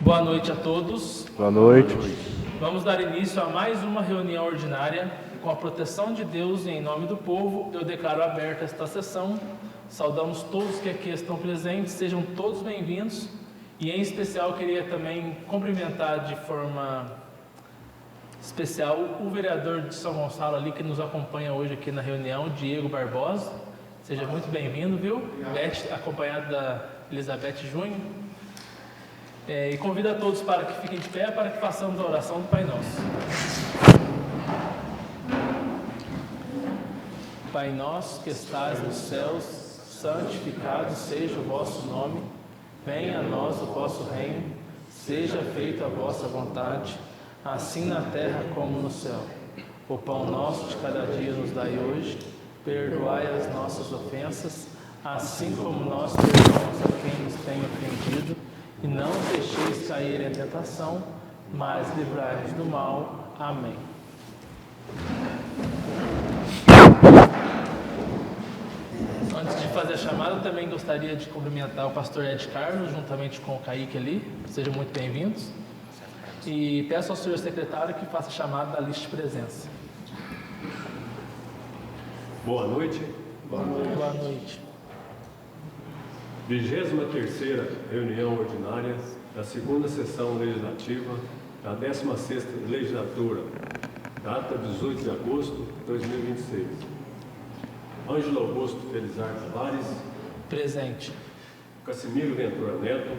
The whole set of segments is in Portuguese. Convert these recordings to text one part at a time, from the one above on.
Boa noite a todos. Boa noite. Vamos dar início a mais uma reunião ordinária. Com a proteção de Deus e em nome do povo, eu declaro aberta esta sessão. Saudamos todos que aqui estão presentes, sejam todos bem-vindos. E em especial queria também cumprimentar de forma especial o vereador de São Gonçalo ali que nos acompanha hoje aqui na reunião, Diego Barbosa. Seja muito bem-vindo, viu? Beth, acompanhado da Elizabeth Júnior. E convido a todos para que fiquem de pé para que façamos a oração do Pai Nosso. Pai nosso que estás nos céus, santificado seja o vosso nome. Venha a nós o vosso reino. Seja feita a vossa vontade, assim na terra como no céu. O pão nosso de cada dia nos dai hoje. Perdoai as nossas ofensas, assim como nós perdoamos a quem nos tem ofendido. E não nos deixeis cair em tentação, mas livrai-nos do mal. Amém. Antes de fazer a chamada, eu também gostaria de cumprimentar o pastor Ed Carlos, juntamente com o Kaique ali. Sejam muito bem-vindos. E peço ao senhor secretário que faça a chamada da lista de presença. Boa noite. Boa noite. Boa noite. 23ª reunião ordinária da segunda sessão legislativa da 16ª legislatura, data 18 de agosto de 2026. Ângelo Augusto Felizardo Tavares. Presente. Cassimiro Ventura Neto.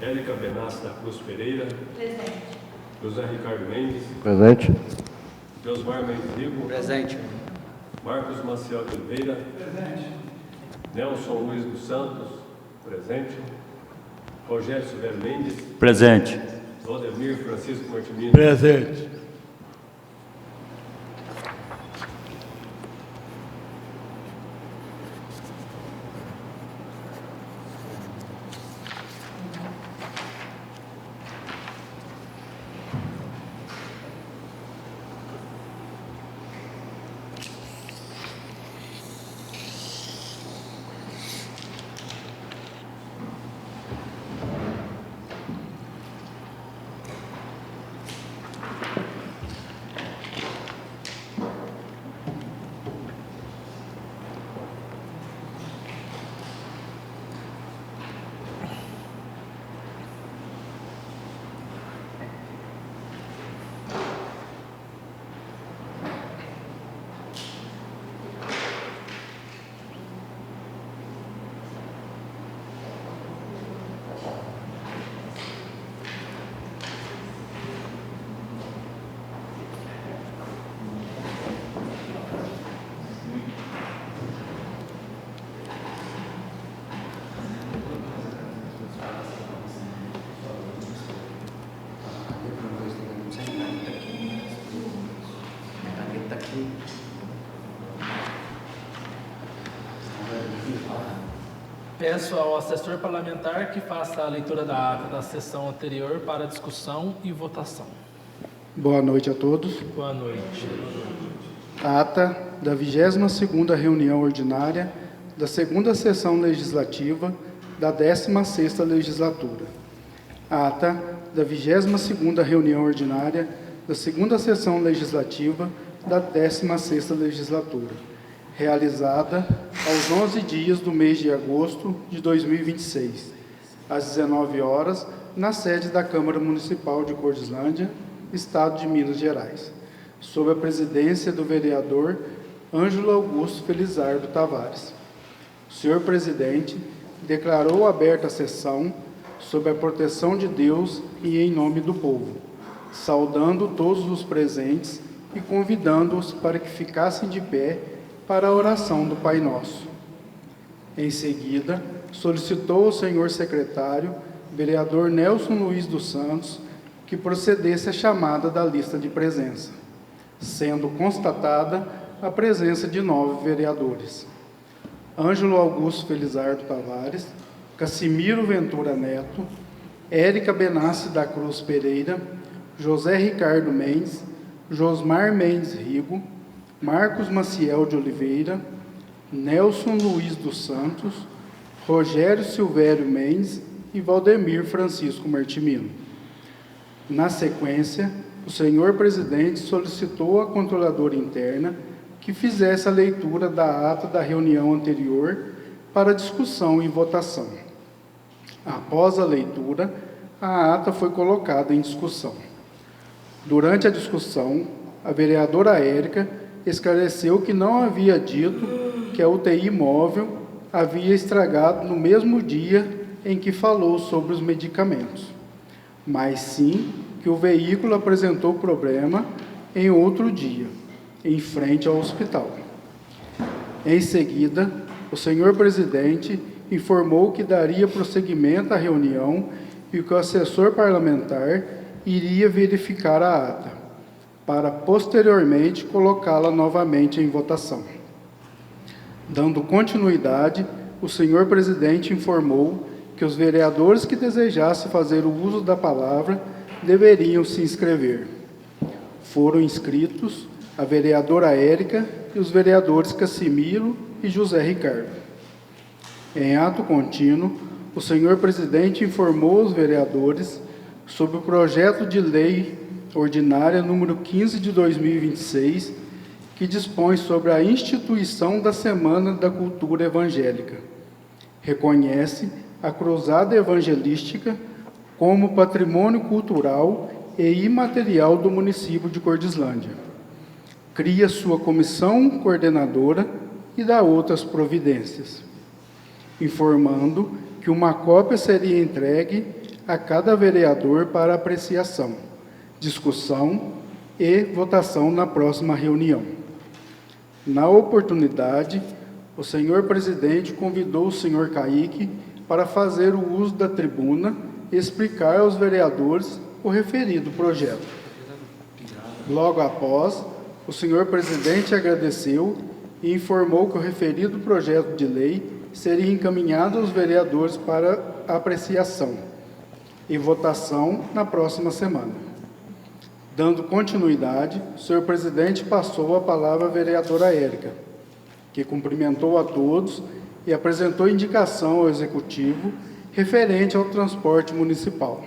Érica Benassi da Cruz Pereira. Presente. José Ricardo Mendes. Presente. Josmar Mendes Rico. Presente. Marcos Maciel de Oliveira. Presente. Nelson Luiz dos Santos. Presente. Rogério Silvério Mendes. Presente. Valdemir Francisco Martimino. Presente. Peço ao assessor parlamentar que faça a leitura da ata da sessão anterior para discussão e votação. Boa noite a todos. Boa noite. Ata da 22ª reunião ordinária da segunda sessão legislativa da 16ª legislatura. Ata da 22ª reunião ordinária da segunda sessão legislativa da 16ª legislatura, realizada aos 11 dias do mês de agosto de 2026, às 19 horas, na sede da Câmara Municipal de Cordislândia, Estado de Minas Gerais, sob a presidência do vereador Ângelo Augusto Felizardo Tavares. O senhor presidente declarou aberta a sessão sob a proteção de Deus e em nome do povo, saudando todos os presentes e convidando-os para que ficassem de pé para a oração do Pai Nosso. Em seguida, solicitou ao senhor secretário, vereador Nelson Luiz dos Santos, que procedesse a chamada da lista de presença, sendo constatada a presença de 9 vereadores: Ângelo Augusto Felizardo Tavares, Cassimiro Ventura Neto, Érica Benassi da Cruz Pereira, José Ricardo Mendes, Josmar Mendes Rigo, Marcos Maciel de Oliveira, Nelson Luiz dos Santos, Rogério Silvério Mendes e Valdemir Francisco Martimino. Na sequência, o senhor presidente solicitou à controladora interna que fizesse a leitura da ata da reunião anterior para discussão e votação. Após a leitura, a ata foi colocada em discussão. Durante a discussão, a vereadora Érica esclareceu que não havia dito que a UTI móvel havia estragado no mesmo dia em que falou sobre os medicamentos, mas sim que o veículo apresentou problema em outro dia, em frente ao hospital. Em seguida, o senhor presidente informou que daria prosseguimento à reunião e que o assessor parlamentar iria verificar a ata, para posteriormente colocá-la novamente em votação. Dando continuidade, o senhor presidente informou que os vereadores que desejassem fazer o uso da palavra deveriam se inscrever. Foram inscritos a vereadora Érica e os vereadores Cassimiro e José Ricardo. Em ato contínuo, o senhor presidente informou os vereadores sobre o projeto de lei ordinária número 15 de 2026, que dispõe sobre a instituição da Semana da Cultura Evangélica. Reconhece a Cruzada Evangelística como patrimônio cultural e imaterial do município de Cordislândia. Cria sua comissão coordenadora e dá outras providências, informando que uma cópia seria entregue a cada vereador para apreciação, discussão e votação na próxima reunião. Na oportunidade, o senhor presidente convidou o senhor Caíque para fazer o uso da tribuna e explicar aos vereadores o referido projeto. Logo após, o senhor presidente agradeceu e informou que o referido projeto de lei seria encaminhado aos vereadores para apreciação e votação na próxima semana. Dando continuidade, o senhor presidente passou a palavra à vereadora Érica, que cumprimentou a todos e apresentou indicação ao executivo referente ao transporte municipal.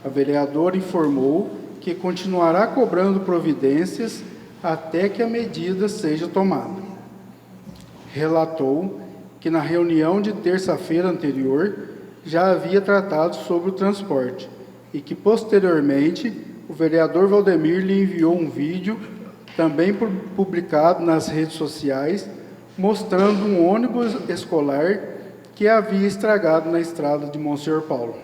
A vereadora informou que continuará cobrando providências até que a medida seja tomada. Relatou que na reunião de terça-feira anterior já havia tratado sobre o transporte e que, posteriormente, o vereador Valdemir lhe enviou um vídeo, também publicado nas redes sociais, mostrando um ônibus escolar que havia estragado na estrada de Monsenhor Paulo,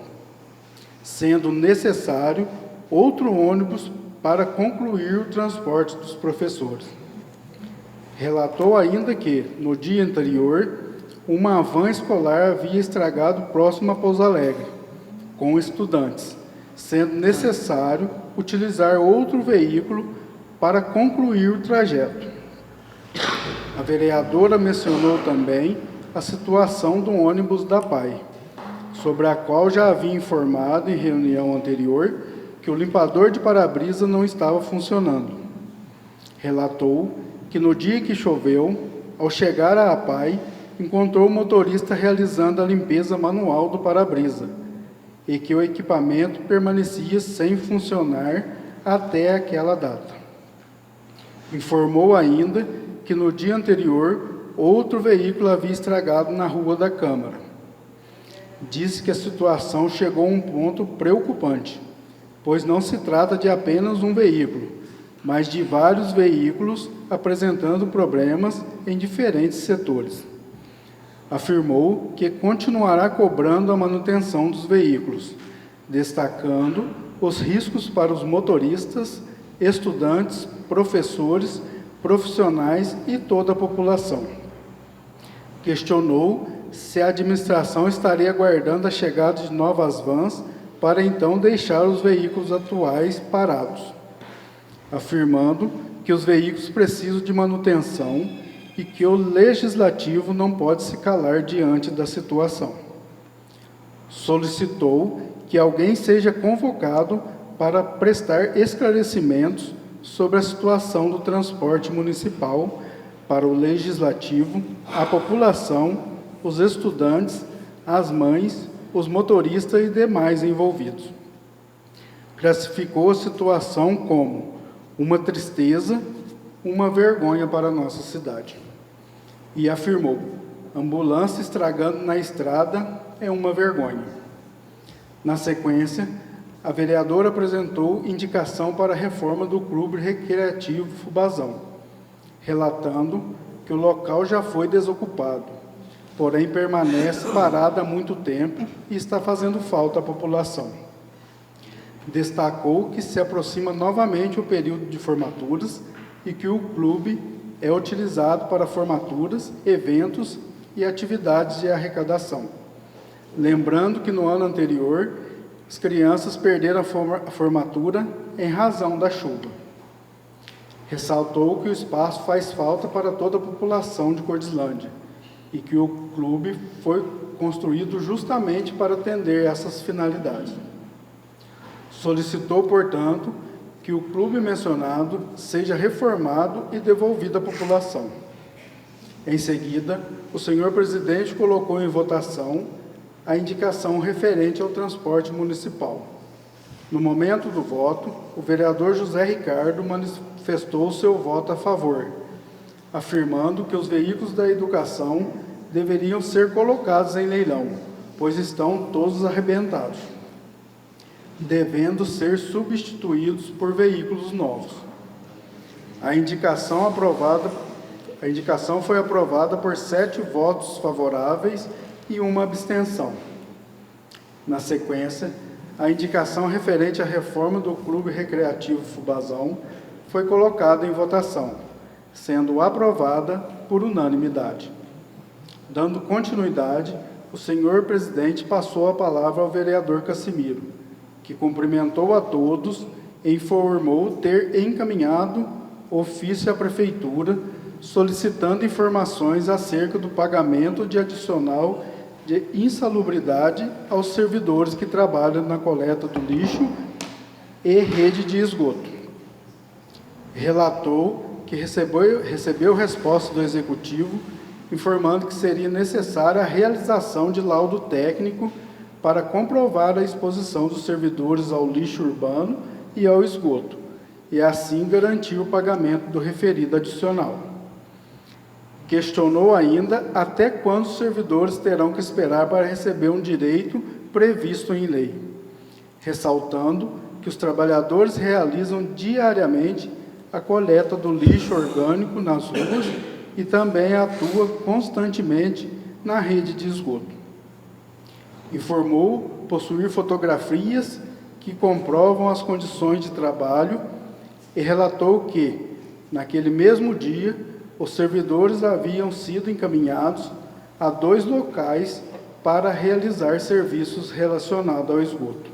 sendo necessário outro ônibus para concluir o transporte dos professores. Relatou ainda que, no dia anterior, uma van escolar havia estragado próximo a Pouso Alegre, com estudantes, sendo necessário utilizar outro veículo para concluir o trajeto. A vereadora mencionou também a situação do ônibus da PAI, sobre a qual já havia informado em reunião anterior que o limpador de para-brisa não estava funcionando. Relatou que no dia que choveu, ao chegar à APAI, encontrou o motorista realizando a limpeza manual do para-brisa e que o equipamento permanecia sem funcionar até aquela data. Informou ainda que no dia anterior, outro veículo havia estragado na Rua da Câmara. Disse que a situação chegou a um ponto preocupante, pois não se trata de apenas um veículo, mas de vários veículos apresentando problemas em diferentes setores. Afirmou que continuará cobrando a manutenção dos veículos, destacando os riscos para os motoristas, estudantes, professores, profissionais e toda a população. Questionou se a administração estaria aguardando a chegada de novas vans para então deixar os veículos atuais parados, afirmando que os veículos precisam de manutenção e que o legislativo não pode se calar diante da situação. Solicitou que alguém seja convocado para prestar esclarecimentos sobre a situação do transporte municipal para o legislativo, a população, os estudantes, as mães, os motoristas e demais envolvidos. Classificou a situação como uma tristeza, uma vergonha para a nossa cidade. E afirmou: ambulância estragando na estrada é uma vergonha. Na sequência, a vereadora apresentou indicação para a reforma do Clube Recreativo Fubazão, relatando que o local já foi desocupado, porém permanece parado há muito tempo e está fazendo falta à população. Destacou que se aproxima novamente o período de formaturas e que o clube é utilizado para formaturas, eventos e atividades de arrecadação. Lembrando que no ano anterior, as crianças perderam a formatura em razão da chuva. Ressaltou que o espaço faz falta para toda a população de Cordislândia e que o clube foi construído justamente para atender essas finalidades. Solicitou, portanto, que o clube mencionado seja reformado e devolvido à população. Em seguida, o senhor presidente colocou em votação a indicação referente ao transporte municipal. No momento do voto, o vereador José Ricardo manifestou seu voto a favor, afirmando que os veículos da educação deveriam ser colocados em leilão, pois estão todos arrebentados, devendo ser substituídos por veículos novos. A indicação foi aprovada por 7 votos favoráveis e uma abstenção. Na sequência, a indicação referente à reforma do Clube Recreativo Fubazão foi colocada em votação, sendo aprovada por unanimidade. Dando continuidade, o senhor presidente passou a palavra ao vereador Cassimiro, que cumprimentou a todos e informou ter encaminhado ofício à prefeitura solicitando informações acerca do pagamento de adicional de insalubridade aos servidores que trabalham na coleta do lixo e rede de esgoto. Relatou que recebeu resposta do Executivo informando que seria necessária a realização de laudo técnico para comprovar a exposição dos servidores ao lixo urbano e ao esgoto, e assim garantir o pagamento do referido adicional. Questionou ainda até quando os servidores terão que esperar para receber um direito previsto em lei, ressaltando que os trabalhadores realizam diariamente a coleta do lixo orgânico nas ruas e também atua constantemente na rede de esgoto. Informou possuir fotografias que comprovam as condições de trabalho e relatou que, naquele mesmo dia, os servidores haviam sido encaminhados a 2 locais para realizar serviços relacionados ao esgoto.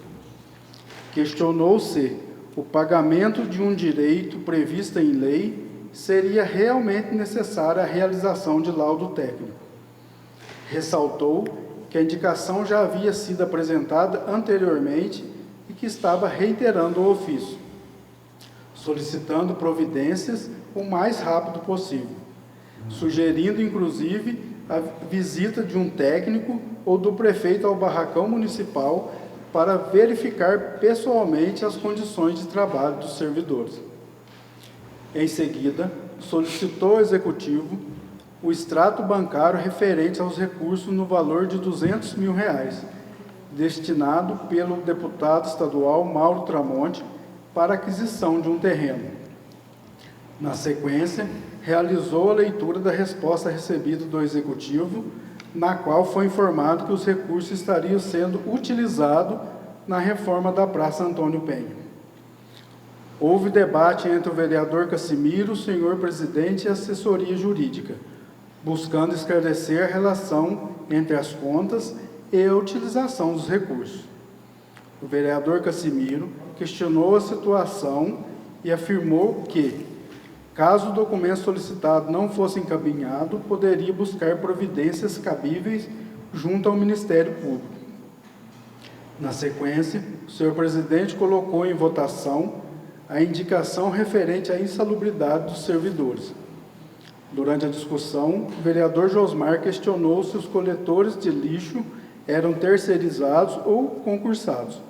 Questionou se o pagamento de um direito previsto em lei seria realmente necessária a realização de laudo técnico. Ressaltou que a indicação já havia sido apresentada anteriormente e que estava reiterando o ofício, solicitando providências o mais rápido possível, sugerindo inclusive a visita de um técnico ou do prefeito ao barracão municipal para verificar pessoalmente as condições de trabalho dos servidores. Em seguida, solicitou ao Executivo o extrato bancário referente aos recursos no valor de R$200 mil, destinado pelo deputado estadual Mauro Tramonte para aquisição de um terreno. Na sequência, realizou a leitura da resposta recebida do Executivo, na qual foi informado que os recursos estariam sendo utilizados na reforma da Praça Antônio Penha. Houve debate entre o vereador Cassimiro, o senhor presidente e a assessoria jurídica, buscando esclarecer a relação entre as contas e a utilização dos recursos. O vereador Cassimiro questionou a situação e afirmou que, caso o documento solicitado não fosse encaminhado, poderia buscar providências cabíveis junto ao Ministério Público. Na sequência, o senhor presidente colocou em votação a indicação referente à insalubridade dos servidores. Durante a discussão, o vereador Josmar questionou se os coletores de lixo eram terceirizados ou concursados,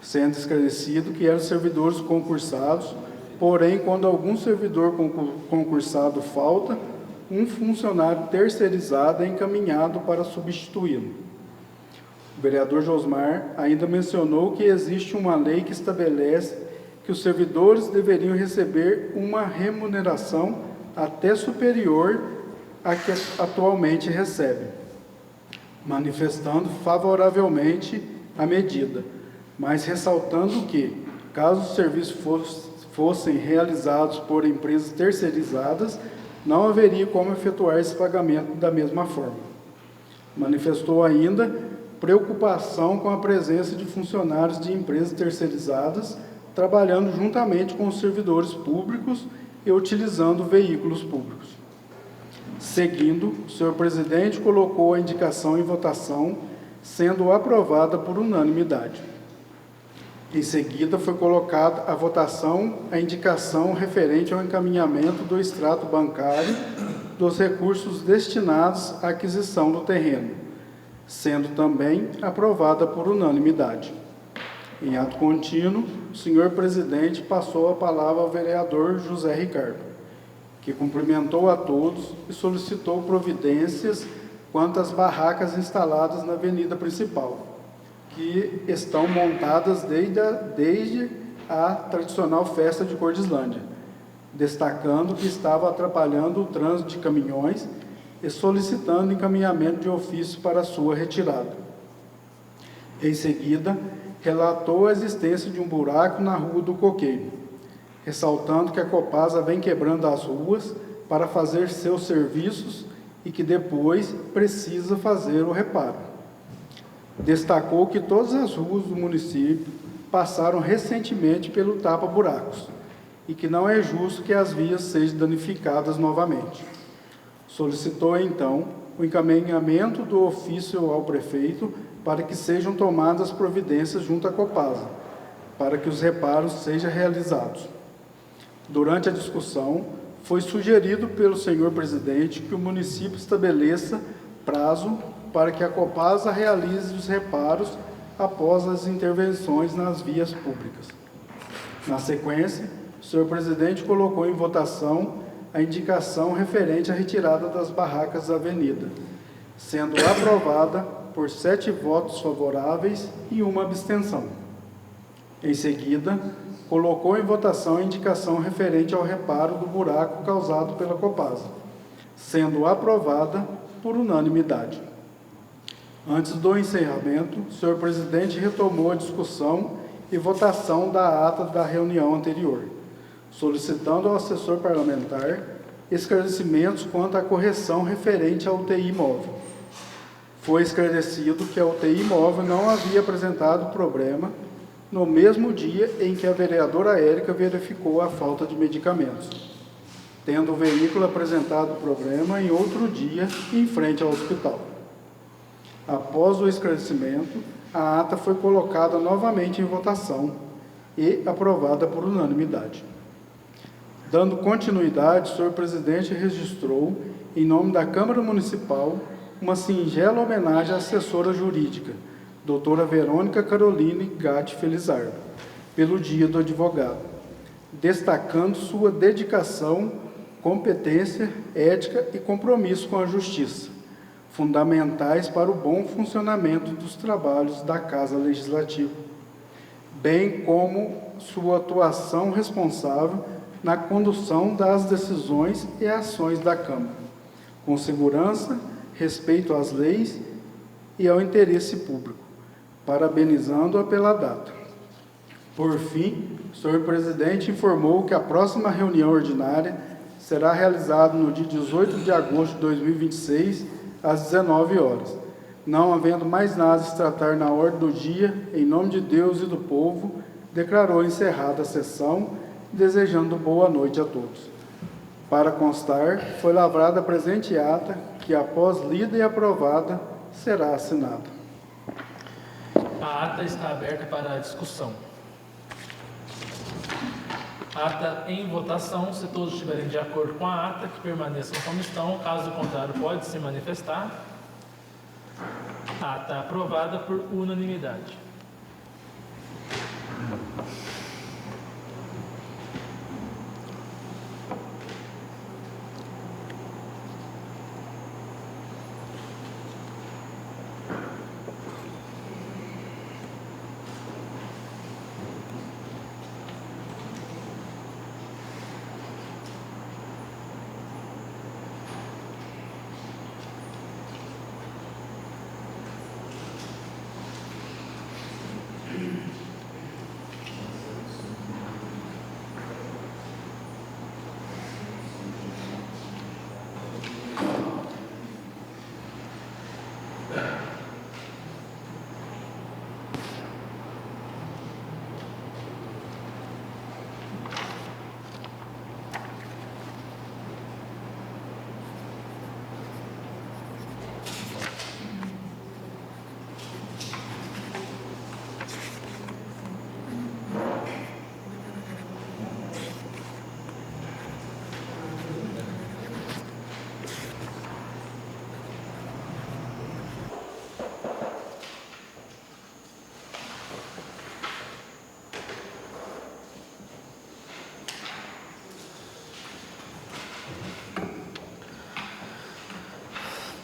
sendo esclarecido que eram servidores concursados, porém, quando algum servidor concursado falta, um funcionário terceirizado é encaminhado para substituí-lo. O vereador Josmar ainda mencionou que existe uma lei que estabelece que os servidores deveriam receber uma remuneração até superior à que atualmente recebem, manifestando favoravelmente a medida, mas ressaltando que, caso os serviços fossem realizados por empresas terceirizadas, não haveria como efetuar esse pagamento da mesma forma. Manifestou ainda preocupação com a presença de funcionários de empresas terceirizadas trabalhando juntamente com os servidores públicos e utilizando veículos públicos. Seguindo, o senhor presidente colocou a indicação em votação, sendo aprovada por unanimidade. Em seguida, foi colocada à votação a indicação referente ao encaminhamento do extrato bancário dos recursos destinados à aquisição do terreno, sendo também aprovada por unanimidade. Em ato contínuo, o senhor presidente passou a palavra ao vereador José Ricardo, que cumprimentou a todos e solicitou providências quanto às barracas instaladas na avenida principal, que estão montadas desde a tradicional festa de Cordislândia, destacando que estava atrapalhando o trânsito de caminhões e solicitando encaminhamento de ofício para sua retirada. Em seguida, relatou a existência de um buraco na Rua do Coqueiro, ressaltando que a Copasa vem quebrando as ruas para fazer seus serviços e que depois precisa fazer o reparo. Destacou que todas as ruas do município passaram recentemente pelo tapa-buracos e que não é justo que as vias sejam danificadas novamente. Solicitou, então, o encaminhamento do ofício ao prefeito para que sejam tomadas providências junto à Copasa, para que os reparos sejam realizados. Durante a discussão, foi sugerido pelo senhor presidente que o município estabeleça prazo para que a Copasa realize os reparos após as intervenções nas vias públicas. Na sequência, o senhor presidente colocou em votação a indicação referente à retirada das barracas da avenida, sendo aprovada por 7 votos favoráveis e 1 abstenção. Em seguida, colocou em votação a indicação referente ao reparo do buraco causado pela Copasa, sendo aprovada por unanimidade. Antes do encerramento, o senhor presidente retomou a discussão e votação da ata da reunião anterior, solicitando ao assessor parlamentar esclarecimentos quanto à correção referente à UTI móvel. Foi esclarecido que a UTI móvel não havia apresentado problema no mesmo dia em que a vereadora Érica verificou a falta de medicamentos, tendo o veículo apresentado problema em outro dia em frente ao hospital. Após o esclarecimento, a ata foi colocada novamente em votação e aprovada por unanimidade. Dando continuidade, o senhor presidente registrou, em nome da Câmara Municipal, uma singela homenagem à assessora jurídica, doutora Verônica Caroline Gatti Felizardo, pelo Dia do Advogado, destacando sua dedicação, competência, ética e compromisso com a justiça, fundamentais para o bom funcionamento dos trabalhos da Casa Legislativa, bem como sua atuação responsável na condução das decisões e ações da Câmara, com segurança, respeito às leis e ao interesse público, parabenizando-a pela data. Por fim, o senhor presidente informou que a próxima reunião ordinária será realizada no dia 18 de agosto de 2026, às 19 horas. Não havendo mais nada a se tratar na ordem do dia, em nome de Deus e do povo, declarou encerrada a sessão, desejando boa noite a todos. Para constar, foi lavrada a presente ata, que após lida e aprovada, será assinada. A ata está aberta para a discussão. Ata em votação. Se todos estiverem de acordo com a ata, que permaneçam como estão. Caso contrário, pode se manifestar. Ata aprovada por unanimidade.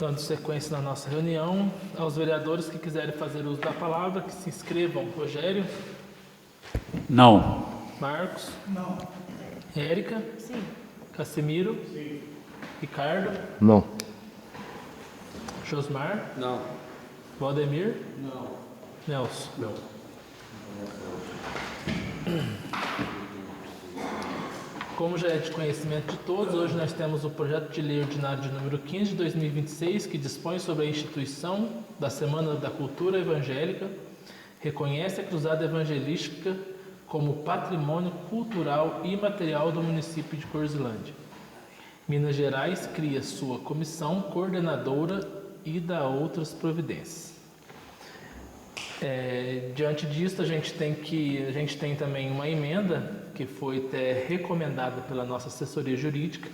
Dando sequência na nossa reunião, aos vereadores que quiserem fazer uso da palavra, que se inscrevam. Rogério? Não. Marcos? Não. Érica? Sim. Cassimiro? Sim. Ricardo? Não. Josmar? Não. Valdemir? Não. Nelson? Não. Como já é de conhecimento de todos, hoje nós temos o projeto de lei ordinário de número 15 de 2026, que dispõe sobre a instituição da Semana da Cultura Evangélica, reconhece a Cruzada Evangelística como patrimônio cultural e imaterial do município de Corzilândia. Minas Gerais cria sua comissão coordenadora e dá outras providências. Diante disso, a gente tem também uma emenda que foi até recomendada pela nossa assessoria jurídica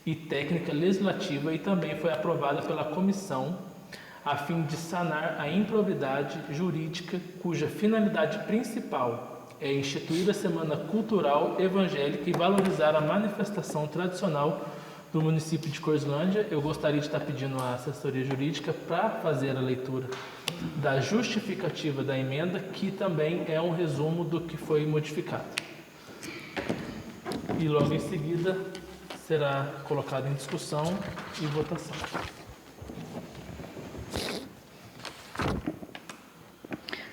e técnica legislativa e também foi aprovada pela comissão a fim de sanar a improbidade jurídica cuja finalidade principal é instituir a Semana Cultural Evangélica e valorizar a manifestação tradicional do município de Corzilândia. Eu gostaria de estar pedindo à assessoria jurídica para fazer a leitura da justificativa da emenda, que também é um resumo do que foi modificado. E logo em seguida será colocado em discussão e votação.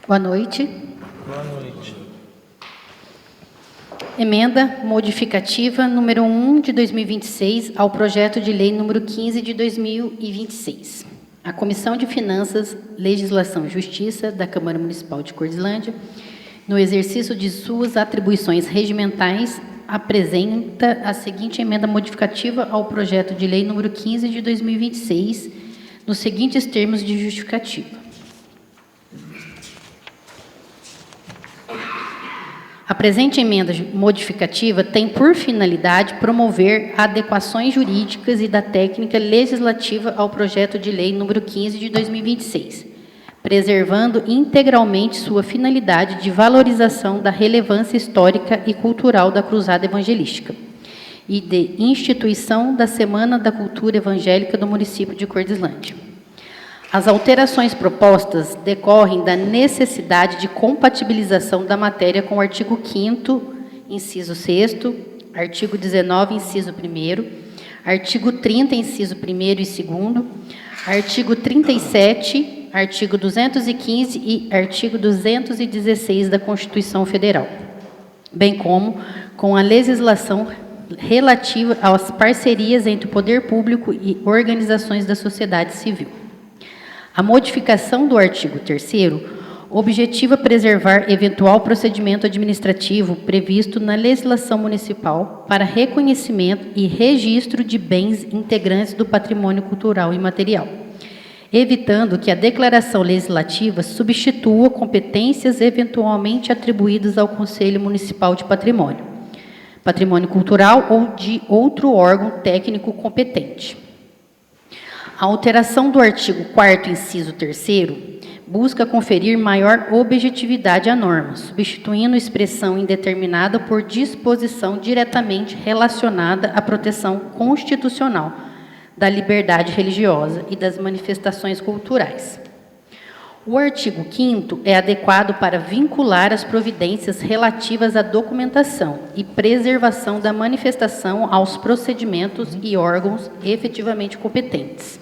Boa noite. Boa noite. Emenda modificativa número 1 de 2026 ao projeto de lei número 15 de 2026. A Comissão de Finanças, Legislação e Justiça da Câmara Municipal de Corzilândia, no exercício de suas atribuições regimentais, apresenta a seguinte emenda modificativa ao projeto de lei número 15 de 2026, nos seguintes termos de justificativa. A presente emenda modificativa tem por finalidade promover adequações jurídicas e da técnica legislativa ao projeto de lei número 15 de 2026, preservando integralmente sua finalidade de valorização da relevância histórica e cultural da Cruzada Evangelística e de instituição da Semana da Cultura Evangélica do município de Corzilândia. As alterações propostas decorrem da necessidade de compatibilização da matéria com o artigo 5º, inciso 6º, artigo 19, inciso 1º, artigo 30, inciso 1º e 2º, artigo 37, artigo 215 e artigo 216 da Constituição Federal, bem como com a legislação relativa às parcerias entre o poder público e organizações da sociedade civil. A modificação do artigo 3º objetiva preservar eventual procedimento administrativo previsto na legislação municipal para reconhecimento e registro de bens integrantes do patrimônio cultural imaterial, evitando que a declaração legislativa substitua competências eventualmente atribuídas ao Conselho Municipal de Patrimônio Cultural ou de outro órgão técnico competente. A alteração do artigo 4º, inciso 3º, busca conferir maior objetividade à norma, substituindo expressão indeterminada por disposição diretamente relacionada à proteção constitucional da liberdade religiosa e das manifestações culturais. O artigo 5º é adequado para vincular as providências relativas à documentação e preservação da manifestação aos procedimentos e órgãos efetivamente competentes.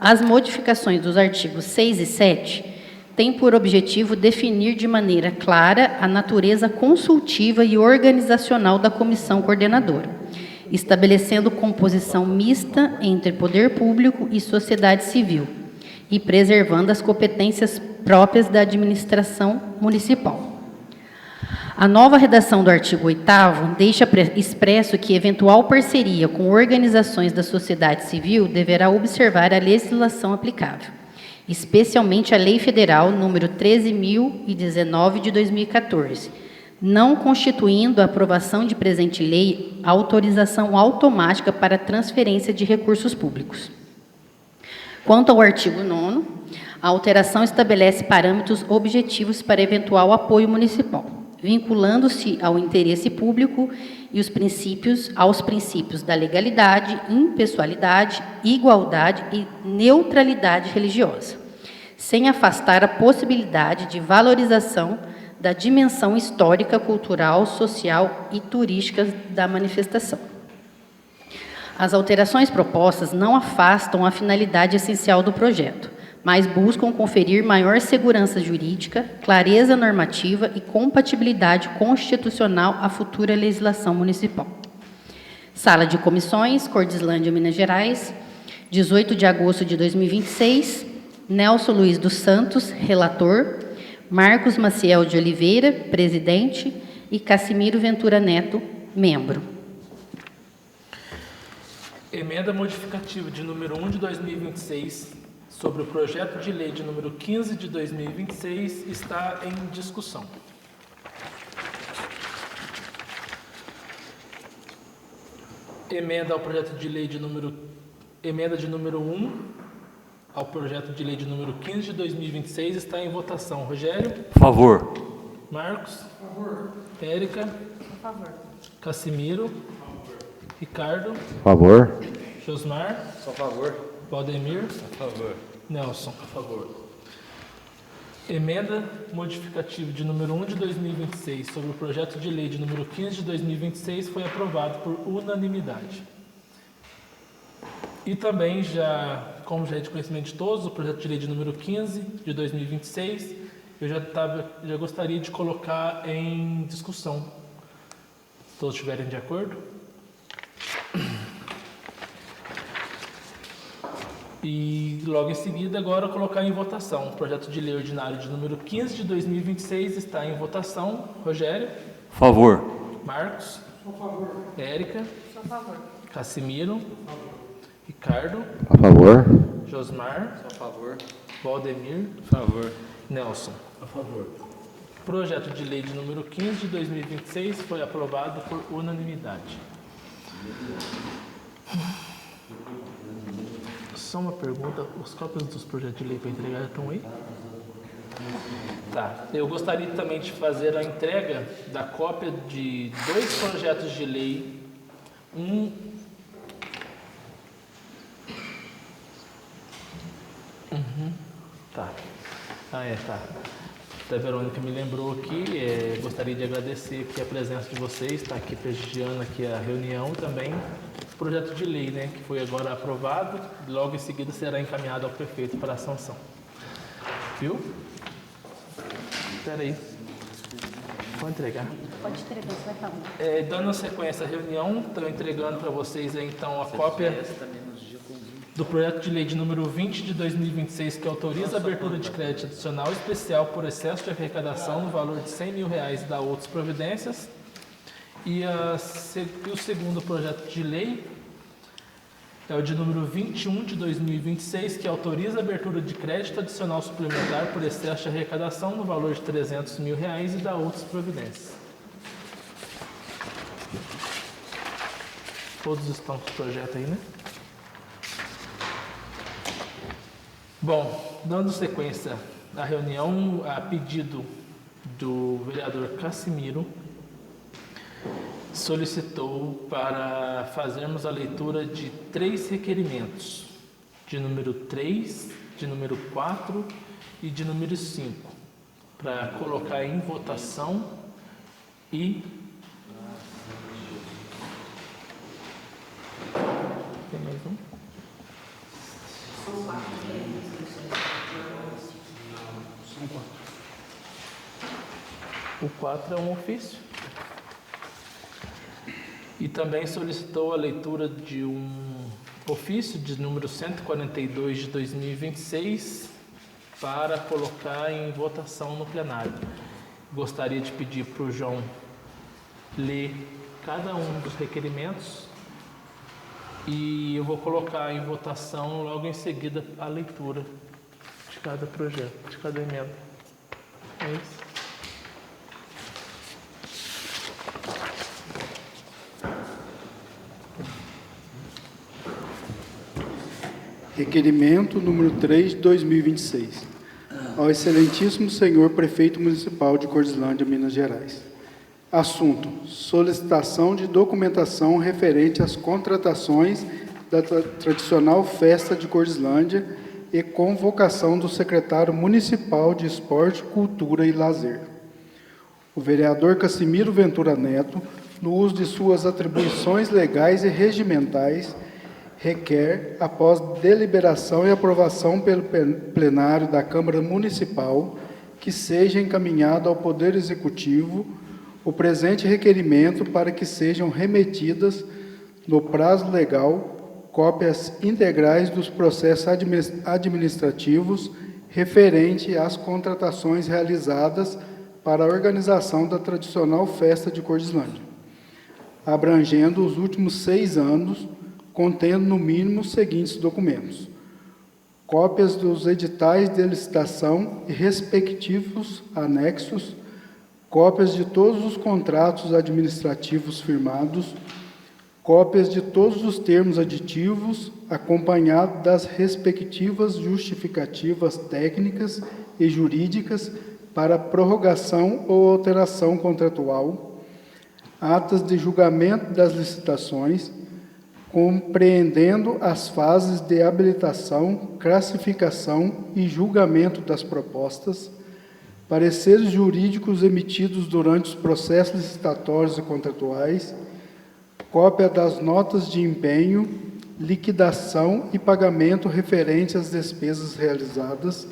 As modificações dos artigos 6 e 7 têm por objetivo definir de maneira clara a natureza consultiva e organizacional da comissão coordenadora, estabelecendo composição mista entre poder público e sociedade civil, e preservando as competências próprias da administração municipal. A nova redação do artigo 8º deixa expresso que eventual parceria com organizações da sociedade civil deverá observar a legislação aplicável, especialmente a Lei Federal número 13.019 de 2014, não constituindo a aprovação de presente lei autorização automática para transferência de recursos públicos. Quanto ao artigo 9º, a alteração estabelece parâmetros objetivos para eventual apoio municipal, vinculando-se ao interesse público e aos princípios da legalidade, impessoalidade, igualdade e neutralidade religiosa, sem afastar a possibilidade de valorização da dimensão histórica, cultural, social e turística da manifestação. As alterações propostas não afastam a finalidade essencial do projeto, mas buscam conferir maior segurança jurídica, clareza normativa e compatibilidade constitucional à futura legislação municipal. Sala de Comissões, Cordislândia, Minas Gerais, 18 de agosto de 2026, Nelson Luiz dos Santos, relator, Marcos Maciel de Oliveira, presidente, e Cassimiro Ventura Neto, membro. Emenda modificativa de número 1 de 2026 sobre o projeto de lei de número 15 de 2026 está em discussão. Emenda de número 1 ao projeto de lei de número 15 de 2026 está em votação. Rogério? Favor. Marcos? Favor. Érica? Favor. Cassimiro? Ricardo? Favor. Josmar? Só a favor. Valdemir? A favor. Nelson? A favor. Emenda modificativa de número 1 de 2026 sobre o projeto de lei de número 15 de 2026 foi aprovado por unanimidade. E também, como já é de conhecimento de todos, o projeto de lei de número 15 de 2026, eu já gostaria de colocar em discussão. Se todos estiverem de acordo. E logo em seguida, agora, colocar em votação. O projeto de lei ordinário de número 15 de 2026 está em votação. Rogério? Favor. Marcos? Só a favor. Érica? Só a favor. Cassimiro? Ricardo? A favor. Josmar? Só a favor. Valdemir? A favor. Nelson? A favor. O projeto de lei de número 15 de 2026 foi aprovado por unanimidade. Só uma pergunta, os cópias dos projetos de lei para entregar estão aí? Tá, eu gostaria também de fazer a entrega da cópia de 2 projetos de lei. Tá. Tá. A Verônica me lembrou aqui, gostaria de agradecer aqui a presença de vocês, está aqui prestigiando aqui a reunião também. O projeto de lei, né, que foi agora aprovado, logo em seguida será encaminhado ao prefeito para a sanção. Viu? Espera aí. Pode entregar. Pode entregar, você vai falar. Dando sequência à reunião, estou entregando para vocês aí, então a cópia do projeto de lei de número 20 de 2026, que autoriza a abertura de crédito adicional especial por excesso de arrecadação no valor de R$100 mil e da outras providências. E o segundo projeto de lei é o de número 21 de 2026, que autoriza a abertura de crédito adicional suplementar por excesso de arrecadação no valor de R$300 mil e da outras providências. Todos estão com o projeto aí, né? Bom, dando sequência à reunião, a pedido do vereador Cassimiro, solicitou para fazermos a leitura de 3 requerimentos, de número 3, de número 4 e de número 5, para colocar em votação e... Tem mais um? O 4 é um ofício. E também solicitou a leitura de um ofício de número 142 de 2026 para colocar em votação no plenário. Gostaria de pedir para o João ler cada um dos requerimentos e eu vou colocar em votação logo em seguida a leitura de cada projeto, de cada emenda. É isso. Requerimento número 3 de 2026. Ao excelentíssimo senhor Prefeito Municipal de Cordislândia, Minas Gerais. Assunto: solicitação de documentação referente às contratações da tradicional festa de Cordislândia e convocação do secretário municipal de Esporte, Cultura e Lazer. O vereador Cassimiro Ventura Neto, no uso de suas atribuições legais e regimentais, requer, após deliberação e aprovação pelo plenário da Câmara Municipal, que seja encaminhado ao Poder Executivo o presente requerimento para que sejam remetidas, no prazo legal, cópias integrais dos processos administrativos referente às contratações realizadas para a organização da tradicional festa de Cordislândia, abrangendo os últimos 6 anos, contendo no mínimo os seguintes documentos: cópias dos editais de licitação e respectivos anexos, cópias de todos os contratos administrativos firmados, cópias de todos os termos aditivos, acompanhado das respectivas justificativas técnicas e jurídicas para prorrogação ou alteração contratual, atas de julgamento das licitações, compreendendo as fases de habilitação, classificação e julgamento das propostas, pareceres jurídicos emitidos durante os processos licitatórios e contratuais, cópia das notas de empenho, liquidação e pagamento referente às despesas realizadas,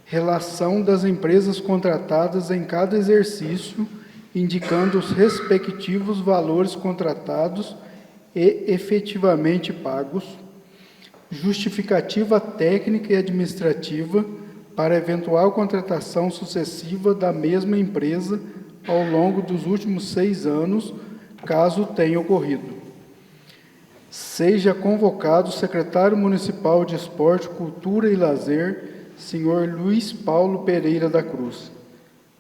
relação das empresas contratadas em cada exercício, indicando os respectivos valores contratados e efetivamente pagos, justificativa técnica e administrativa para eventual contratação sucessiva da mesma empresa ao longo dos últimos 6 anos, caso tenha ocorrido. Seja convocado o secretário municipal de Esporte, Cultura e Lazer, senhor Luiz Paulo Pereira da Cruz,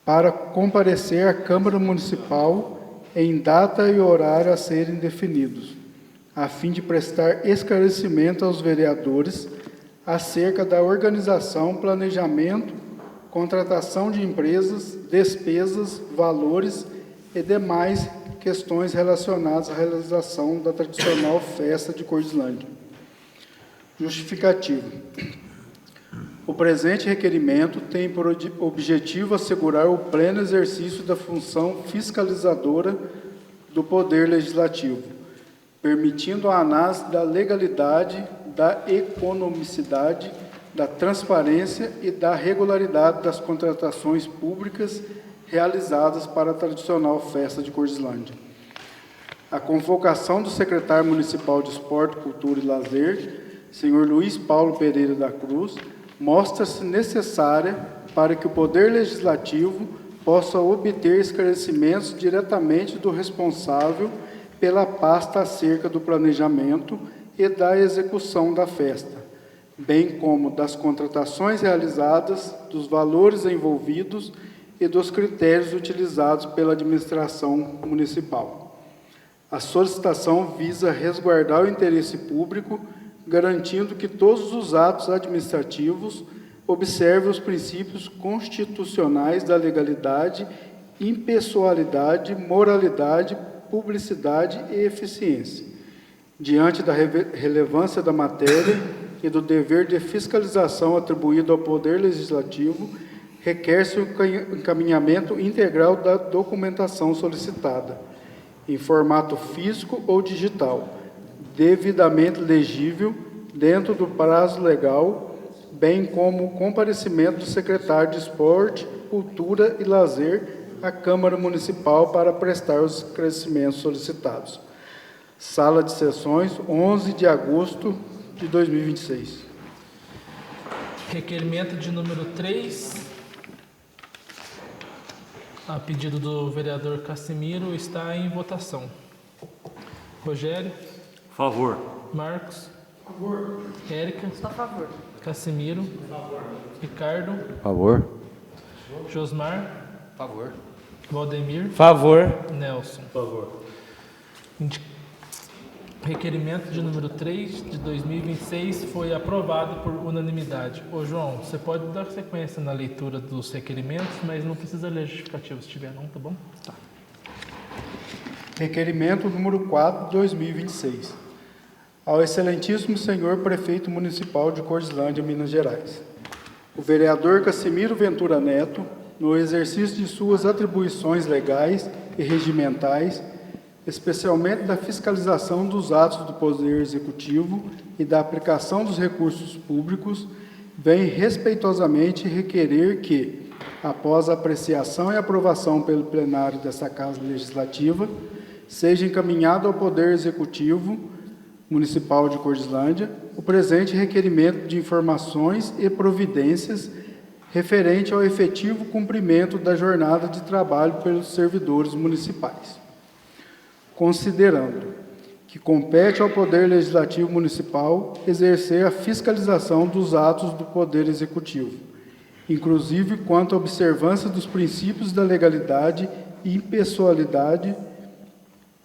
para comparecer à Câmara Municipal em data e horário a serem definidos, a fim de prestar esclarecimento aos vereadores acerca da organização, planejamento, contratação de empresas, despesas, valores e demais questões relacionadas à realização da tradicional festa de Cordislândia. Justificativa. O presente requerimento tem por objetivo assegurar o pleno exercício da função fiscalizadora do Poder Legislativo, permitindo a análise da legalidade, da economicidade, da transparência e da regularidade das contratações públicas realizadas para a tradicional festa de Cordislândia. A convocação do secretário municipal de Esporte, Cultura e Lazer, senhor Luiz Paulo Pereira da Cruz, mostra-se necessária para que o Poder Legislativo possa obter esclarecimentos diretamente do responsável pela pasta acerca do planejamento e da execução da festa, bem como das contratações realizadas, dos valores envolvidos e dos critérios utilizados pela administração municipal. A solicitação visa resguardar o interesse público garantindo que todos os atos administrativos observem os princípios constitucionais da legalidade, impessoalidade, moralidade, publicidade e eficiência. Diante da relevância da matéria e do dever de fiscalização atribuído ao Poder Legislativo, requer-se o encaminhamento integral da documentação solicitada, em formato físico ou digital, devidamente legível, dentro do prazo legal, bem como o comparecimento do secretário de Esporte, Cultura e Lazer à Câmara Municipal para prestar os esclarecimentos solicitados. Sala de Sessões, 11 de agosto de 2026. Requerimento de número 3, a pedido do vereador Cassimiro, está em votação. Rogério? Favor. Marcos? Favor. Érica? Sou a favor. Cassimiro? Favor. Ricardo? Favor. Josmar? Favor. Valdemir? Favor. Nelson. Favor. Requerimento de número 3 de 2026 foi aprovado por unanimidade. Ô João, você pode dar sequência na leitura dos requerimentos, mas não precisa ler justificativo se tiver não, tá bom? Tá. Requerimento número 4 de 2026. Ao excelentíssimo senhor prefeito municipal de Cordislândia, Minas Gerais. O vereador Cassimiro Ventura Neto, no exercício de suas atribuições legais e regimentais, especialmente da fiscalização dos atos do Poder Executivo e da aplicação dos recursos públicos, vem respeitosamente requerer que, após a apreciação e aprovação pelo plenário desta Casa Legislativa, seja encaminhado ao Poder Executivo Municipal de Cordislândia o presente requerimento de informações e providências referente ao efetivo cumprimento da jornada de trabalho pelos servidores municipais. Considerando que compete ao Poder Legislativo Municipal exercer a fiscalização dos atos do Poder Executivo, inclusive quanto à observância dos princípios da legalidade, impessoalidade,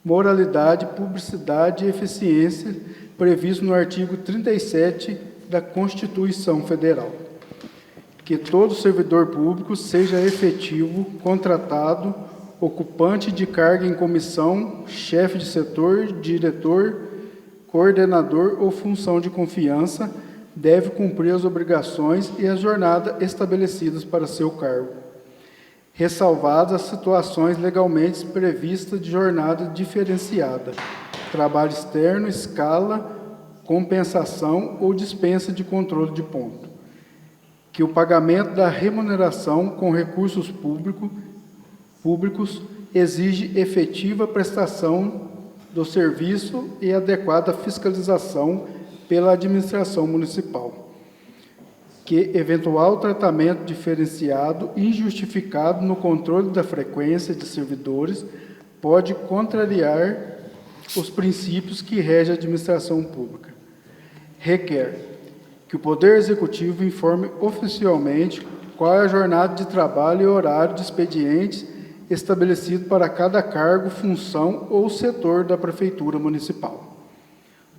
moralidade, publicidade e eficiência previsto no artigo 37 da Constituição Federal. Que todo servidor público seja efetivo, contratado, ocupante de carga em comissão, chefe de setor, diretor, coordenador ou função de confiança, deve cumprir as obrigações e a jornada estabelecidas para seu cargo, ressalvadas as situações legalmente previstas de jornada diferenciada, trabalho externo, escala, compensação ou dispensa de controle de ponto. Que o pagamento da remuneração com recursos públicos exige efetiva prestação do serviço e adequada fiscalização pela administração municipal. Que eventual tratamento diferenciado injustificado no controle da frequência de servidores pode contrariar os princípios que regem a administração pública. Requer que o Poder Executivo informe oficialmente qual é a jornada de trabalho e horário de expedientes estabelecido para cada cargo, função ou setor da Prefeitura Municipal.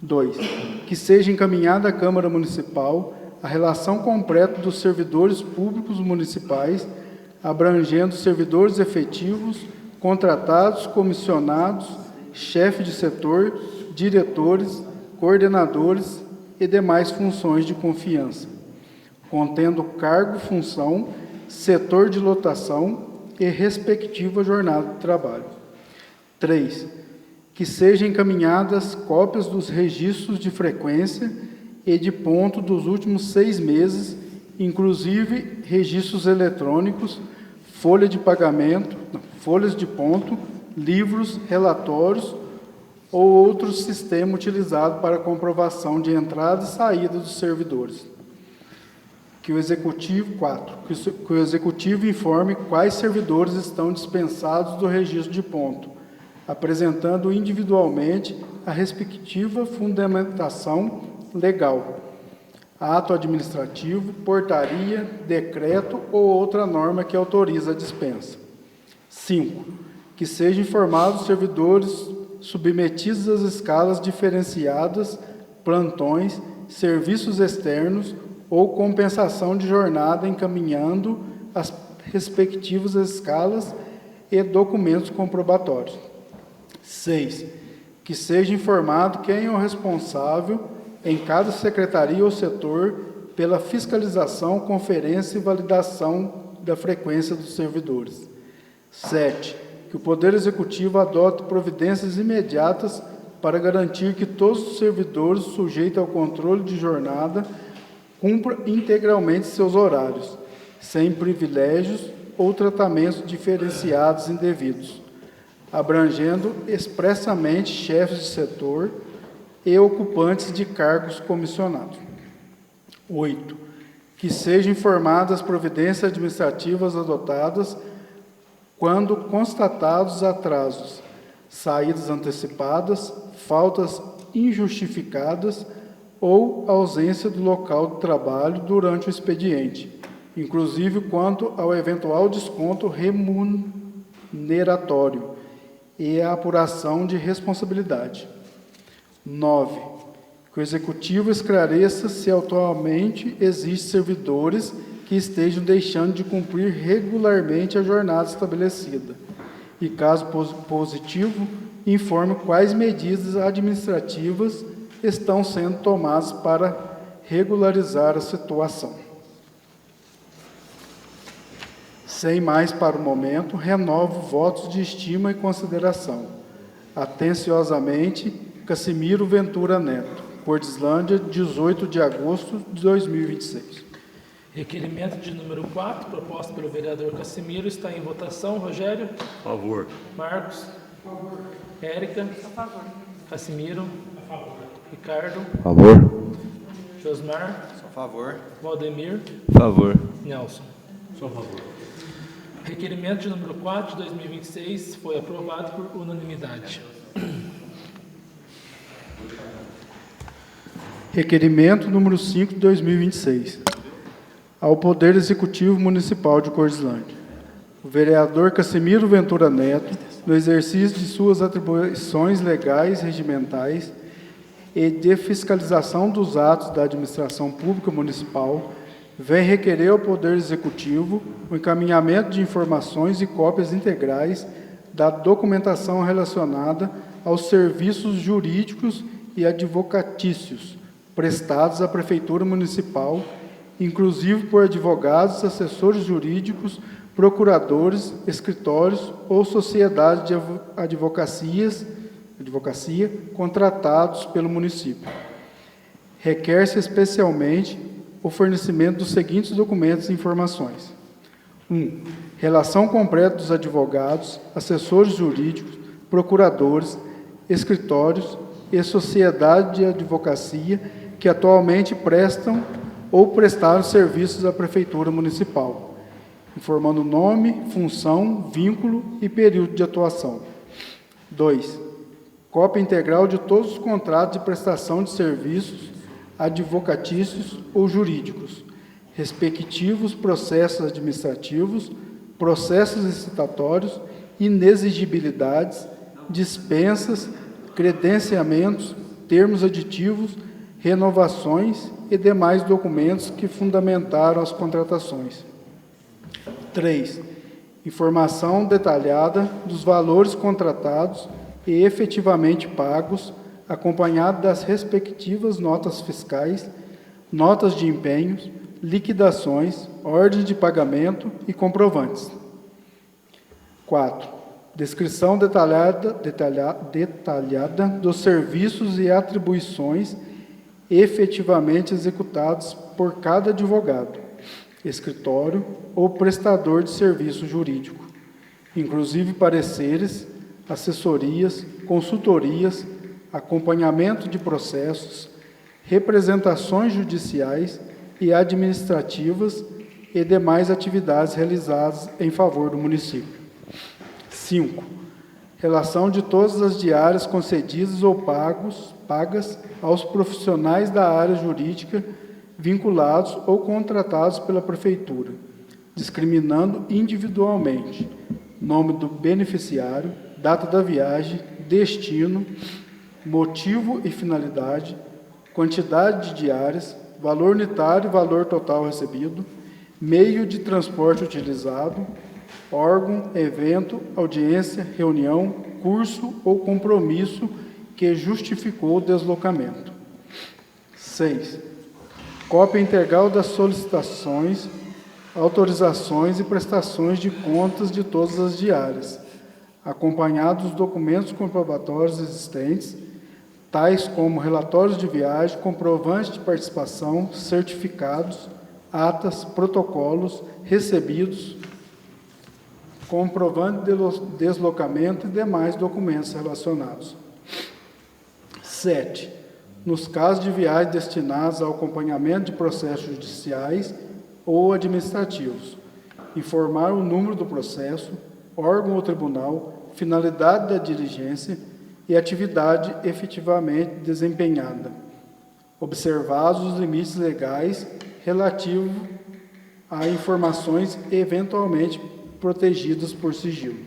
2. Que seja encaminhada à Câmara Municipal a relação completa dos servidores públicos municipais, abrangendo servidores efetivos, contratados, comissionados, chefe de setor, diretores, coordenadores e demais funções de confiança, contendo cargo, função, setor de lotação e respectiva jornada de trabalho. 3. Que sejam encaminhadas cópias dos registros de frequência e de ponto dos últimos 6 meses, inclusive registros eletrônicos, folha de pagamento, folhas de ponto, livros, relatórios ou outro sistema utilizado para comprovação de entrada e saída dos servidores. Que o Executivo, 4, que o Executivo informe quais servidores estão dispensados do registro de ponto, apresentando individualmente a respectiva fundamentação legal, ato administrativo, portaria, decreto ou outra norma que autoriza a dispensa. 5. Que sejam informados os servidores submetidos às escalas diferenciadas, plantões serviços externos ou compensação de jornada, encaminhando as respectivas escalas e documentos comprobatórios. 6. Que seja informado quem é o responsável em cada secretaria ou setor pela fiscalização, conferência e validação da frequência dos servidores. 7. Que o Poder Executivo adote providências imediatas para garantir que todos os servidores sujeitos ao controle de jornada cumpram integralmente seus horários, sem privilégios ou tratamentos diferenciados indevidos, abrangendo expressamente chefes de setor e ocupantes de cargos comissionados. 8. Que sejam informadas as providências administrativas adotadas quando constatados atrasos, saídas antecipadas, faltas injustificadas ou ausência do local de trabalho durante o expediente, inclusive quanto ao eventual desconto remuneratório e a apuração de responsabilidade. 9. Que o Executivo esclareça se atualmente existem servidores que estejam deixando de cumprir regularmente a jornada estabelecida e, caso positivo, informe quais medidas administrativas estão sendo tomadas para regularizar a situação. Sem mais para o momento, renovo votos de estima e consideração. Atenciosamente, Cassimiro Ventura Neto, Cordislândia, 18 de agosto de 2026. Requerimento de número 4, proposto pelo vereador Cassimiro, está em votação. Rogério? Favor. Marcos? A favor. Érica? A favor. Cassimiro? A favor. Ricardo? Favor. Josmar? Sou a favor. Valdemir? Favor. Nelson? Sou a favor. Requerimento de número 4 de 2026 foi aprovado por unanimidade. Requerimento número 5 de 2026. Ao Poder Executivo Municipal de Cordislândia. O vereador Cassimiro Ventura Neto, no exercício de suas atribuições legais, regimentais e de fiscalização dos atos da administração pública municipal, vem requerer ao Poder Executivo o encaminhamento de informações e cópias integrais da documentação relacionada aos serviços jurídicos e advocatícios prestados à Prefeitura Municipal, inclusive por advogados, assessores jurídicos, procuradores, escritórios ou sociedades de advocacia contratados pelo município. Requer-se especialmente o fornecimento dos seguintes documentos e informações. 1. Relação completa dos advogados, assessores jurídicos, procuradores, escritórios e sociedade de advocacia que atualmente prestam ou prestaram serviços à Prefeitura Municipal, informando nome, função, vínculo e período de atuação. 2. Cópia integral de todos os contratos de prestação de serviços advocatícios ou jurídicos, respectivos processos administrativos, processos licitatórios, inexigibilidades, dispensas, credenciamentos, termos aditivos, renovações e demais documentos que fundamentaram as contratações. 3. Informação detalhada dos valores contratados e efetivamente pagos, acompanhado das respectivas notas fiscais, notas de empenhos, liquidações, ordens de pagamento e comprovantes. 4. Descrição detalhada dos serviços e atribuições efetivamente executados por cada advogado, escritório ou prestador de serviço jurídico, inclusive pareceres, assessorias, consultorias, acompanhamento de processos, representações judiciais e administrativas e demais atividades realizadas em favor do município. 5. Relação de todas as diárias concedidas ou pagas aos profissionais da área jurídica vinculados ou contratados pela Prefeitura, discriminando individualmente nome do beneficiário, data da viagem, destino, motivo e finalidade, quantidade de diárias, valor unitário e valor total recebido, meio de transporte utilizado, órgão, evento, audiência, reunião, curso ou compromisso que justificou o deslocamento. 6. Cópia integral das solicitações, autorizações e prestações de contas de todas as diárias, acompanhados dos documentos comprobatórios existentes, tais como relatórios de viagem, comprovantes de participação, certificados, atas, protocolos, recebidos, comprovante de deslocamento e demais documentos relacionados. 7. Nos casos de viagem destinados ao acompanhamento de processos judiciais ou administrativos, informar o número do processo, órgão ou tribunal, finalidade da diligência e atividade efetivamente desempenhada, observados os limites legais relativos a informações eventualmente protegidas por sigilo.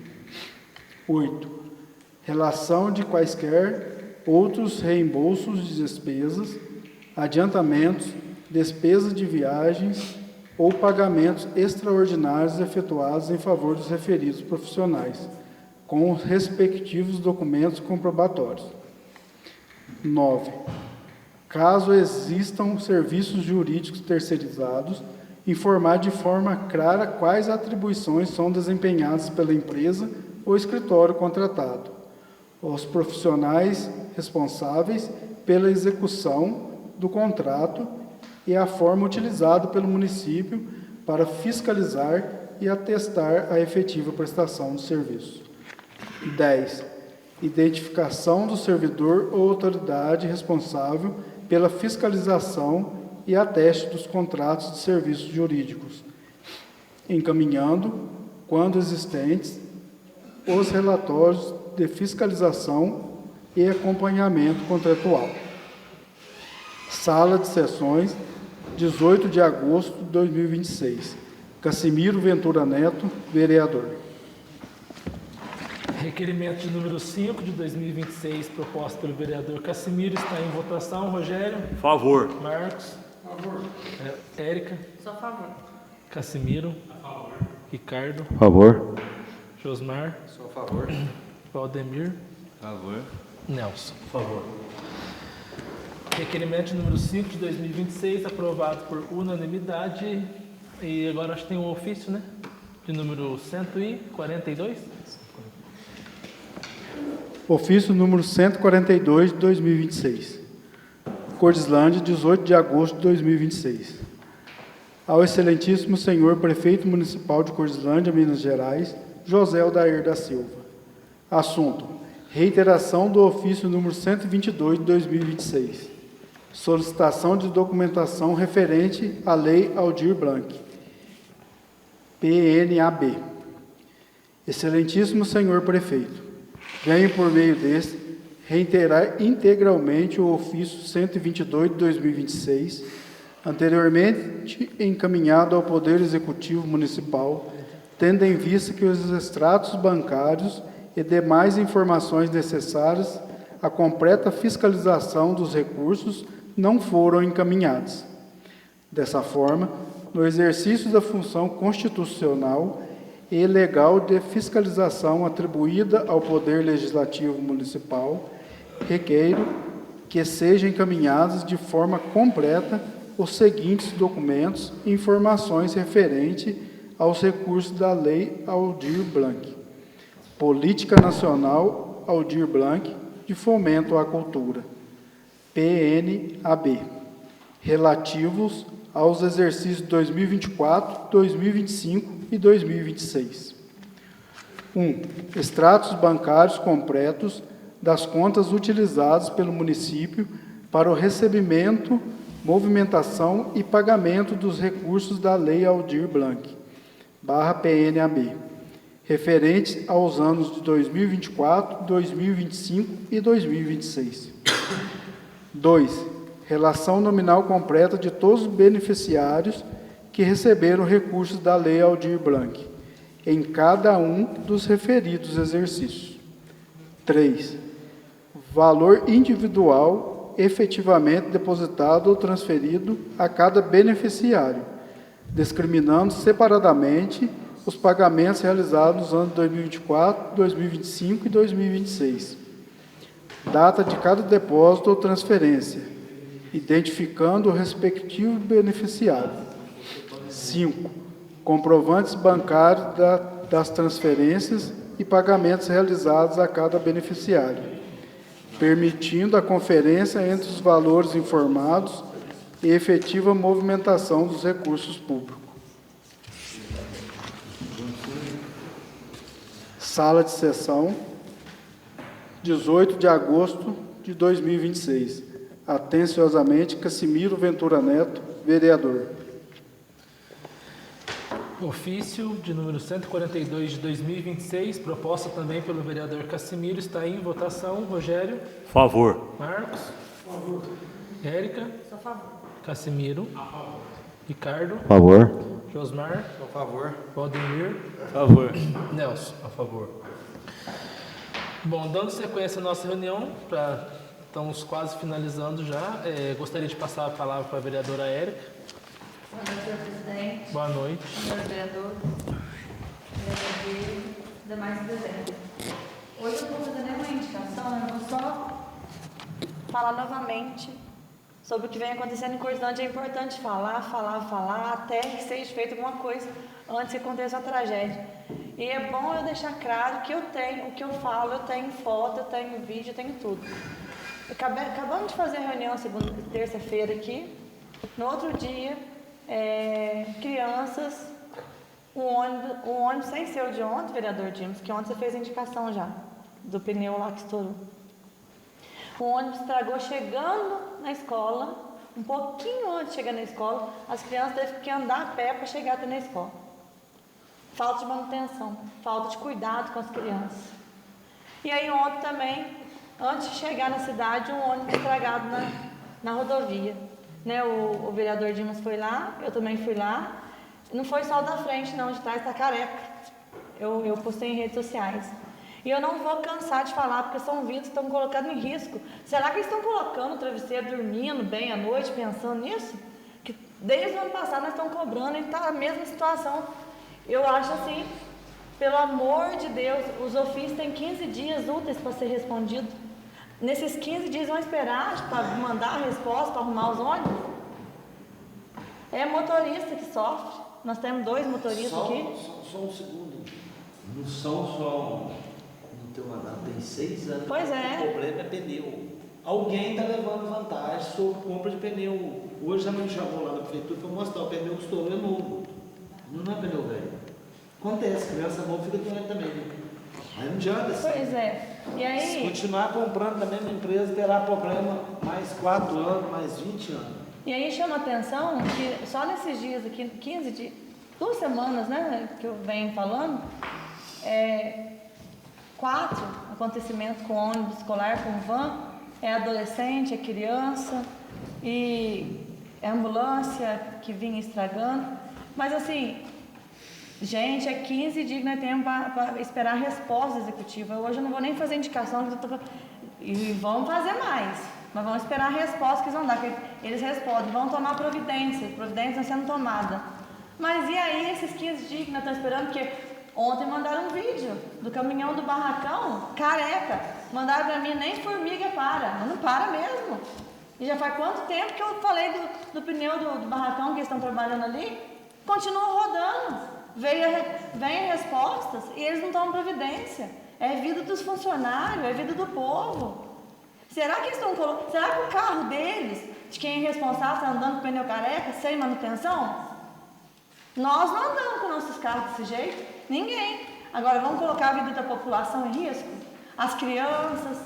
8. Relação de quaisquer outros reembolsos de despesas, adiantamentos, despesas de viagens ou pagamentos extraordinários efetuados em favor dos referidos profissionais, com os respectivos documentos comprobatórios. 9. Caso existam serviços jurídicos terceirizados, informar de forma clara quais atribuições são desempenhadas pela empresa ou escritório contratado, os profissionais responsáveis pela execução do contrato e a forma utilizada pelo município para fiscalizar e atestar a efetiva prestação do serviço. 10. Identificação do servidor ou autoridade responsável pela fiscalização e ateste dos contratos de serviços jurídicos, encaminhando, quando existentes, os relatórios de fiscalização e acompanhamento contratual. Sala de Sessões, 18 de agosto de 2026. Cassimiro Ventura Neto, vereador. Requerimento de número 5 de 2026, proposto pelo vereador Cassimiro, está em votação. Rogério? Favor. Marcos? Favor. Érica? Sou a favor. Cassimiro? A favor. Ricardo? Favor. Josmar? Sou a favor. Valdemir? Favor. Nelson. Favor. Requerimento de número 5 de 2026, aprovado por unanimidade. E agora acho que tem um ofício, né? De número 142. Ofício número 142 de 2026. Cordislândia, 18 de agosto de 2026. Ao excelentíssimo senhor prefeito municipal de Cordislândia, Minas Gerais, José Aldair da Silva. Assunto: reiteração do ofício número 122 de 2026. Solicitação de documentação referente à Lei Aldir Blanc, PNAB. Excelentíssimo senhor prefeito, venho por meio deste reiterar integralmente o ofício 122 de 2026, anteriormente encaminhado ao Poder Executivo Municipal, tendo em vista que os extratos bancários e demais informações necessárias à completa fiscalização dos recursos não foram encaminhados. Dessa forma, no exercício da função constitucional e legal de fiscalização atribuída ao Poder Legislativo Municipal, requeiro que sejam encaminhados de forma completa os seguintes documentos e informações referentes aos recursos da Lei Aldir Blanc: Política Nacional Aldir Blanc de Fomento à Cultura, PNAB, relativos aos exercícios 2024, 2025 e 2026. 1. Extratos bancários completos das contas utilizadas pelo município para o recebimento, movimentação e pagamento dos recursos da Lei Aldir Blanc, /PNAB, referentes aos anos de 2024, 2025 e 2026. 2. Relação nominal completa de todos os beneficiários que receberam recursos da Lei Aldir Blanc, em cada um dos referidos exercícios. 3. Valor individual efetivamente depositado ou transferido a cada beneficiário, discriminando separadamente os pagamentos realizados nos anos 2024, 2025 e 2026. Data de cada depósito ou transferência, identificando o respectivo beneficiário. 5. Comprovantes bancários das transferências e pagamentos realizados a cada beneficiário, permitindo a conferência entre os valores informados e efetiva movimentação dos recursos públicos. Sala de sessão, 18 de agosto de 2026. Atenciosamente, Cassimiro Ventura Neto, vereador. Ofício de número 142 de 2026, proposta também pelo vereador Cassimiro, está em votação. Rogério? Favor. Marcos? Favor. Érica? Sou a favor. Cassimiro? A favor. Ricardo? Favor. Josmar? Sou a favor. Valdemir? Favor. Nelson? A favor. Bom, dando sequência à nossa reunião, estamos quase finalizando já, gostaria de passar a palavra para a vereadora Érica. Boa noite, senhor presidente. Boa noite. Senhor vereador, vereador e demais presentes. Hoje eu não vou fazer nenhuma indicação, eu vou só falar novamente sobre o que vem acontecendo em Cortândia. É importante falar, até que seja feita alguma coisa antes que aconteça a tragédia. E é bom eu deixar claro que eu tenho, o que eu falo, eu tenho foto, eu tenho vídeo, eu tenho tudo. Acabamos de fazer a reunião terça-feira aqui. No outro dia, crianças, um ônibus sem ser o de ontem, vereador Dimas, que ontem você fez a indicação já, do pneu lá que estourou. O ônibus estragou chegando na escola, um pouquinho antes de chegar na escola, as crianças teve que andar a pé para chegar até na escola. Falta de manutenção, falta de cuidado com as crianças. E aí ontem também, antes de chegar na cidade, um ônibus estragado na rodovia. Né, o vereador Dimas foi lá, eu também fui lá. Não foi só o da frente, não, de trás está careca. Eu postei em redes sociais. E eu não vou cansar de falar, porque são vidas que estão colocando em risco. Será que eles estão colocando o travesseiro dormindo bem à noite, pensando nisso? Que desde o ano passado nós estamos cobrando e está a mesma situação. Eu acho assim, pelo amor de Deus, os ofícios têm 15 dias úteis para ser respondido. Nesses 15 dias vão esperar para mandar a resposta, para arrumar os ônibus? É motorista que sofre. Nós temos 2 motoristas aqui. Só um segundo. Não são só... Não tem uma data, tem 6 anos. Pois é. O problema é pneu. Alguém está levando vantagem sobre compra de pneu. Hoje a mãe chamou lá na prefeitura para mostrar o pneu que estourou é novo. Não é pneu velho. Acontece, criança nova fica doente também. Né? Aí não adianta. Pois é. E aí... Se continuar comprando da mesma empresa, terá problema mais 4 anos, mais 20 anos. E aí chama a atenção que só nesses dias aqui, 15 dias, 2 semanas, né, que eu venho falando, 4 acontecimentos com ônibus escolar, com van, adolescente, criança, e ambulância que vinha estragando. Mas assim, gente, 15 dias que nós temos para esperar a resposta executiva. Hoje eu não vou nem fazer indicação, e vamos fazer mais. Mas vamos esperar a resposta que eles vão dar, que eles respondem, vão tomar providência estão sendo tomadas. Mas e aí esses 15 dias que nós estamos esperando? Porque ontem mandaram um vídeo do caminhão do barracão, careca, mandaram para mim, nem formiga para, mas não para mesmo. E já faz quanto tempo que eu falei do pneu do barracão que eles estão trabalhando ali? Continuam rodando, vem respostas e eles não tomam providência. É vida dos funcionários, é vida do povo. Será que o carro deles, de quem é responsável, está andando com pneu careca, sem manutenção? Nós não andamos com nossos carros desse jeito, ninguém. Agora, vamos colocar a vida da população em risco? As crianças.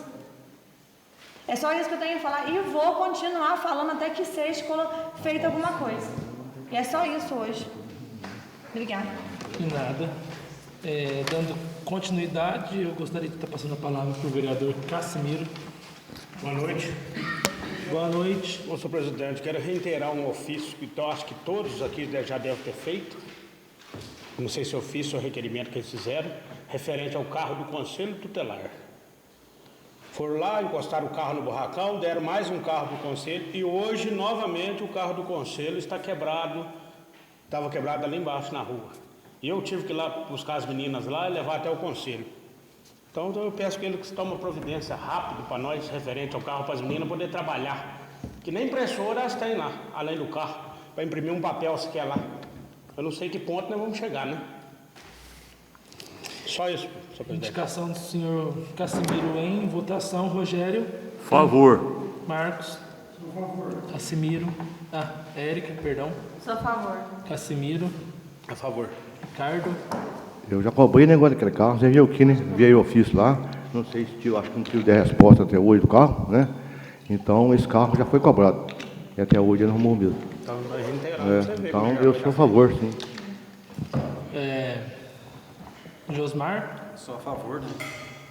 É só isso que eu tenho a falar. E vou continuar falando até que seja feita alguma coisa. E é só isso hoje. Obrigada. De nada. Dando continuidade, eu gostaria de estar passando a palavra para o vereador Cassimiro. Boa noite. Boa noite. Ô, senhor presidente, quero reiterar um ofício que eu acho que todos aqui já devem ter feito. Não sei se ofício ou requerimento que eles fizeram, referente ao carro do Conselho Tutelar. Foram lá, encostaram o carro no barracão, deram mais um carro para o conselho e hoje, novamente, o carro do conselho está quebrado, estava quebrado ali embaixo na rua. E eu tive que ir lá buscar as meninas lá e levar até o conselho. Então eu peço que eles tomem providência rápido para nós, referente ao carro, para as meninas poderem trabalhar. Que nem impressora elas têm lá, além do carro, para imprimir um papel se quer lá. Eu não sei que ponto nós vamos chegar, né? Só isso, senhor presidente. Indicação do senhor Cassimiro em votação. Rogério. Favor. Marcos. Cassimiro. Érica, perdão. Sou a favor. Cassimiro. A favor. Ricardo. Eu já cobrei o negócio daquele carro, você viu aqui, né? Enviei o ofício lá, não sei se acho que não tive a resposta até hoje do carro, né? Então esse carro já foi cobrado. E até hoje ele não arrumou mesmo. Então a gente terá pra você ver. Então eu sou a favor, sim. Josmar. Sou a favor, né?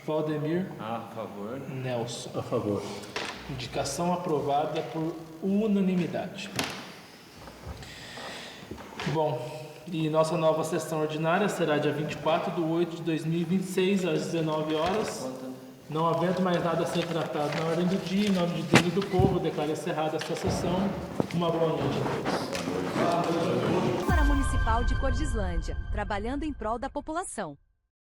Valdemir. A favor. Nelson. A favor. Indicação aprovada por unanimidade. Bom, e nossa nova sessão ordinária será dia 24/8/2026, às 19 horas. Não havendo mais nada a ser tratado na ordem do dia, em nome de Deus e do povo, declaro encerrada esta sessão. Uma boa noite a todos. Câmara Municipal de Cordislândia, trabalhando em prol da população.